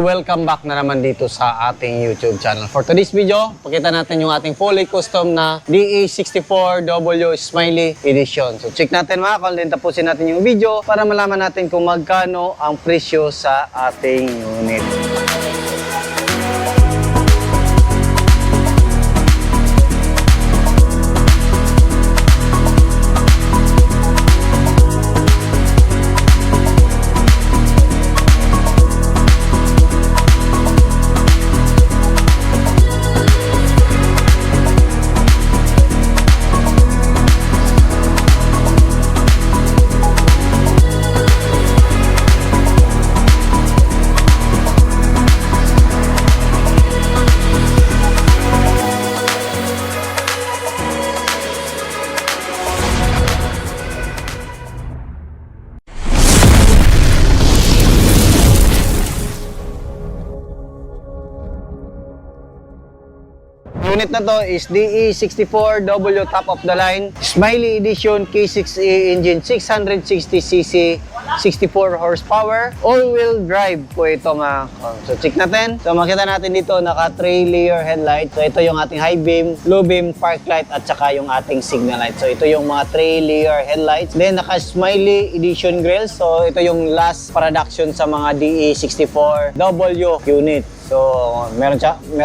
Welcome back na naman dito sa ating YouTube channel. For today's video, pakita natin yung ating fully custom na DE64W Smiley Edition. So check natin mga kol, then tapusin natin yung video para malaman natin kung magkano ang presyo sa ating unit. Unit na to is DE64W top of the line Smiley Edition K6A engine, 660cc, 64 horsepower, all-wheel drive po ito mga kol. So check natin. So makita natin dito naka 3 layer headlight. So ito yung ating high beam, low beam, park light at saka yung ating signal light. So ito yung mga 3 layer headlights. Then naka Smiley Edition grills. So ito yung last production sa mga DE64W unit. So, meron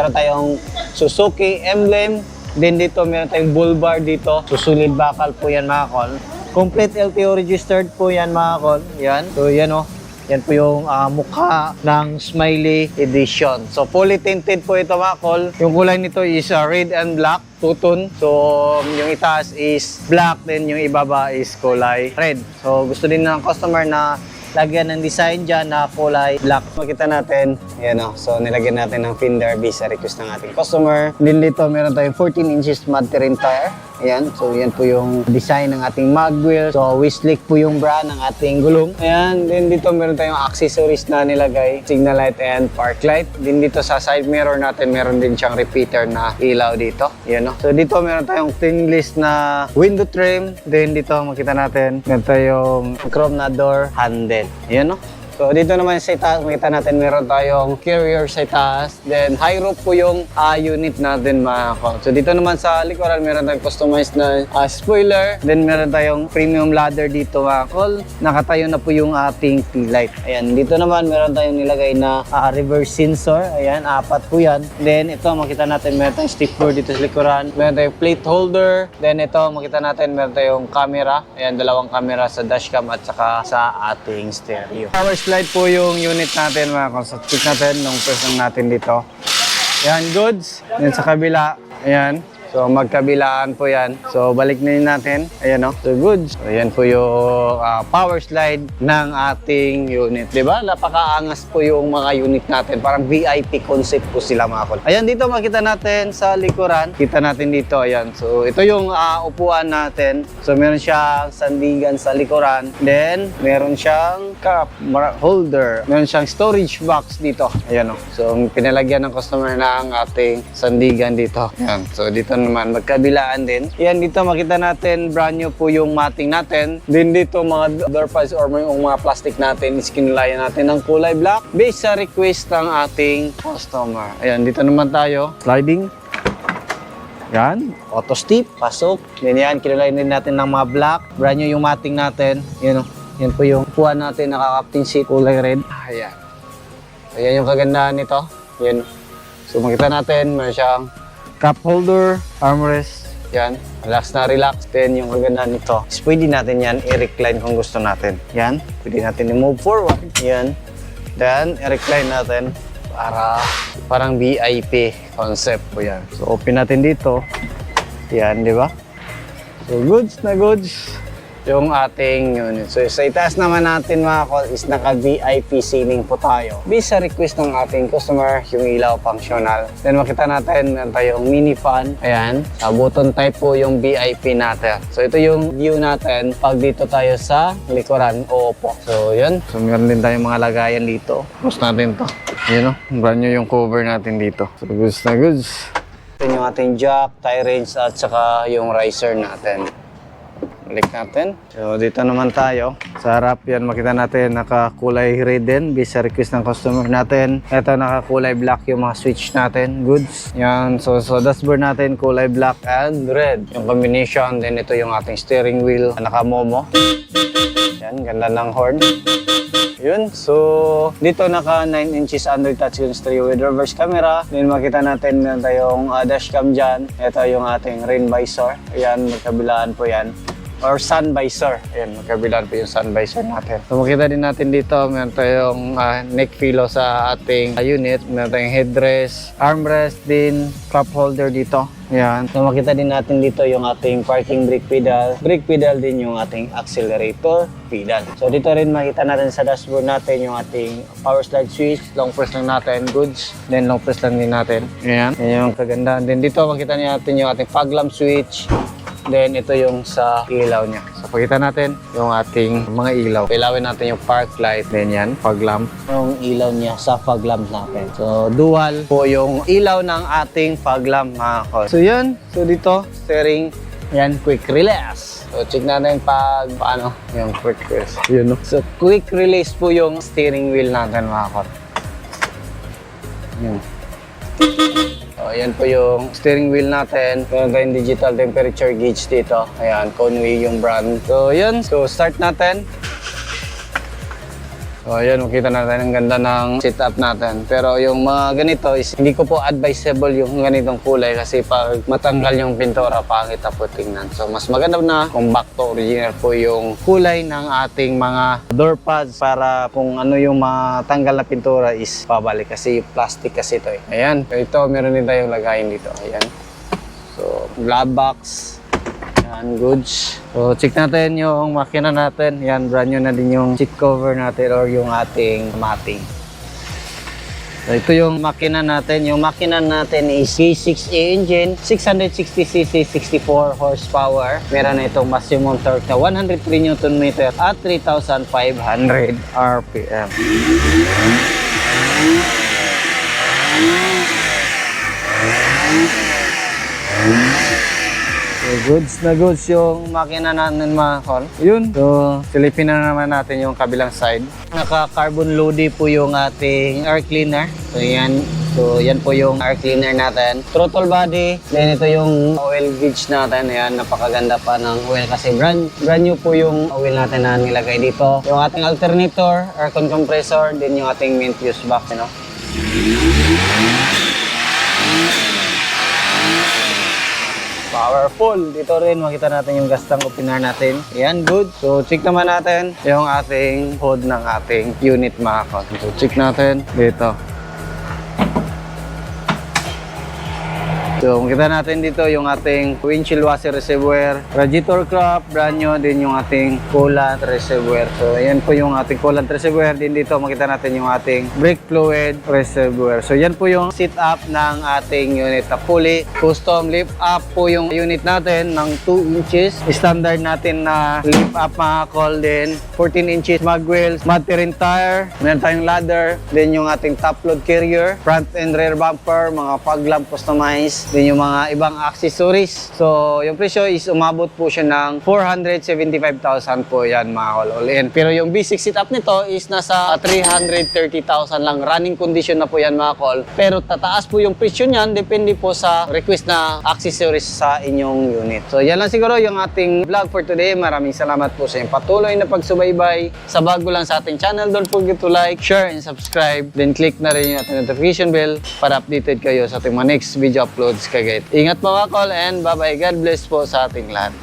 tayong Suzuki emblem. Then dito, meron tayong bull bar dito. Susulid bakal po yan mga kol. Complete LTO registered po yan mga kol. Yan. So, yan o. Yan po yung mukha ng Smiley Edition. So, fully tinted po ito mga kol. Yung kulay nito is red and black. Two-tone. So, yung itaas is black. Then yung ibaba is kulay red. So, gusto din ng customer na lagyan ng design dyan na kulay black. Makita natin, yan o. So, nilagyan natin ng fender base sa request ng ating customer. Then dito, meron tayong 14 inches mud terrain tire. Ayan. So, yan po yung design ng ating mag wheel. So, Wislick po yung brand ng ating gulong. Ayan. Then dito, meron tayong accessories na nilagay. Signal light and park light. Then dito sa side mirror natin, meron din siyang repeater na ilaw dito. Ayan o. So, dito, meron tayong stainless na window trim. Then dito, makita natin, meron tayong chrome na door handle. Ayan o. So dito naman sa itaas, makita natin meron tayong carrier sa itaas. Then high roof po yung unit natin mga kol. So dito naman sa likuran, meron tayong customized na spoiler. Then meron tayong premium ladder dito mga kol. Nakatayo na po yung ating T-light. Ayan, dito naman meron tayong nilagay na reverse sensor. Ayan, 4 po yan. Then ito, makita natin meron tayong stick board dito sa likuran. Meron tayong plate holder. Then ito, makita natin meron tayong camera. Ayan, 2 camera sa dashcam at saka sa ating stereo. Power slide po yung unit natin mga kol. So check natin nung first natin dito. Ayan, goods. Yan sa kabila. Ayan. So magkabilaan po yan. So balik na yun natin. Ayan o. So goods. So yan po yung power slide ng ating unit. Diba? Napakaangas po yung mga unit natin. Parang VIP concept po sila mga kol. Ayan, dito makita natin sa likuran. Kita natin dito. Ayan. So ito yung upuan natin. So meron siyang sandigan sa likuran. Then meron siyang cup holder. Meron siyang storage box dito. Ayan o. So pinalagyan ng customer ng ating sandigan dito. Ayan. So dito naman magkabilaan din. Yan, dito makita natin brand new po yung matting natin. Din dito mga door pads or yung mga plastic natin is kinulayan natin ng kulay black based sa request ng ating customer. Ayan, dito naman tayo. Sliding. Yan, auto step, pasok. Yan, kinulayan din natin ng mga black. Brand new yung matting natin. Yan o. Yan po yung kuha natin, naka-captain seat, kulay red. Ayan. Ayan yung kagandahan nito. Yan. So makita natin, meron siyang cup holder, armrest, yan, relax na relax. Then yung kagandahan nito is pwede natin yan i-recline kung gusto natin. Yan, pwede natin i-move forward. Yan, then i-recline natin para parang VIP concept po yan. So open natin dito. Yan, di ba? So goods na goods yung ating unit. So sa itaas naman natin mga kol is naka-VIP ceiling po tayo. Based sa request ng ating customer, yung ilaw functional. Then makita natin, meron tayong mini fan. Ayan, sa button type po yung VIP natin. So ito yung view natin pag dito tayo sa likuran o upo. So yun. So meron din tayong mga lagayan dito. Close natin to. Yun o, brand new yung cover natin dito. So goods na goods. Ito yung ating jack, tie range at saka yung riser natin. Balik natin. So, dito naman tayo. Sa harap, yan makita natin nakakulay red din. Bisa request ng customer natin. Ito nakakulay black yung mga switch natin. Goods. Yan. So, dashboard natin kulay black and red. Yung combination. Then, ito yung ating steering wheel. Naka-momo. Yan. Ganda ng horn. Yun. So, dito naka 9 inches Android touchscreen stereo with reverse camera. Then makita natin meron tayong dashcam dyan. Ito yung ating rain visor. Ayan, magkabilaan po yan. Or sun visor. Ayan, magkabilaan po yung sun visor natin. So, makita din natin dito, meron tayong neck pillow sa ating unit. Meron tayong headrest, armrest din, cup holder dito. Ayan. So, makita din natin dito yung ating parking brake pedal. Brake pedal din yung ating accelerator pedal. So, dito rin makita natin sa dashboard natin yung ating power slide switch. Long press lang natin, goods. Then, long press lang din natin. Ayan. Yan yung kagandahan. Then, dito makita natin yung ating fog lamp switch. Then, ito yung sa ilaw niya. So, pakita natin yung ating mga ilaw. Ilawin natin yung park light. Then, yan, fog lamp. Yung ilaw niya sa fog lamp natin. So, dual po yung ilaw ng ating fog lamp, mga kol. So, yun. So, dito, steering. Yan, quick release. So, check natin pag paano yung quick release. Yun, no? So, quick release po yung steering wheel natin, mga kol. Yun. So, ayan po yung steering wheel natin. Meron tayong digital temperature gauge dito. Ayan, Conway yung brand. So, yun. So, start natin. So, ayan, makita natin ang ganda ng setup natin. Pero yung mga ganito is hindi ko po advisable yung ganitong kulay kasi pag matanggal yung pintura, pangit na po tingnan. So, mas maganda na kung back to original po yung kulay ng ating mga door pads para kung ano yung matanggal na pintura is pabalik kasi plastic kasi ito eh. Ayan, ito meron din tayong lagayin dito. Ayan. So, glove box. Yan, goods. So, check natin yung makina natin. Yan, brand new na din yung seat cover natin or yung ating mating. So, ito yung makina natin. Yung makina natin is K6A engine, 660cc, 64 horsepower. Meron na itong maximum torque na 103 Nm at 3,500 RPM. So, goods na goods yung makina natin, mga kol. Yun. So, silipin na naman natin yung kabilang side. Naka-carbon loady po yung ating air cleaner. So, yan. So, yan po yung air cleaner natin. Throttle body. Then, ito yung oil gauge natin. Ayan, napakaganda pa ng oil kasi brand new po yung oil natin na nilagay dito. Yung ating alternator, aircon compressor, din yung ating main fuse box, you know? Powerful. Dito rin makita natin yung gastang opener natin. Ayan, good. So, check naman natin yung ating hood ng ating unit, mga kol. So, check natin dito. So, makita natin dito yung ating windshield washer reservoir, radiator cap, brand new, din yung ating coolant reservoir. So, ayan po yung ating coolant reservoir. Din dito makita natin yung ating brake fluid reservoir. So, yan po yung setup ng ating unit na fully custom lift up po yung unit natin ng 2 inches. Standard natin na lift up, mga kol, din 14 inches mag wheels, mud terrain tire, meron tayong ladder, din yung ating top load carrier, front and rear bumper, mga fog lamp customized, din yung mga ibang accessories. So, yung presyo is umabot po siya ng 475,000 po yan, mga kol, all in. Pero yung basic setup nito is nasa 330,000 lang. Running condition na po yan, mga kol. Pero tataas po yung presyo niyan, depende po sa request na accessories sa inyong unit. So, yan lang siguro yung ating vlog for today. Maraming salamat po sa inyong patuloy na pagsubaybay. Sa bago lang sa ating channel, don't forget to like, share, and subscribe. Then click na rin yung ating notification bell para updated kayo sa ating mga next video uploads kagad. Ingat mga kol and bye-bye. God bless po sa ating lahat.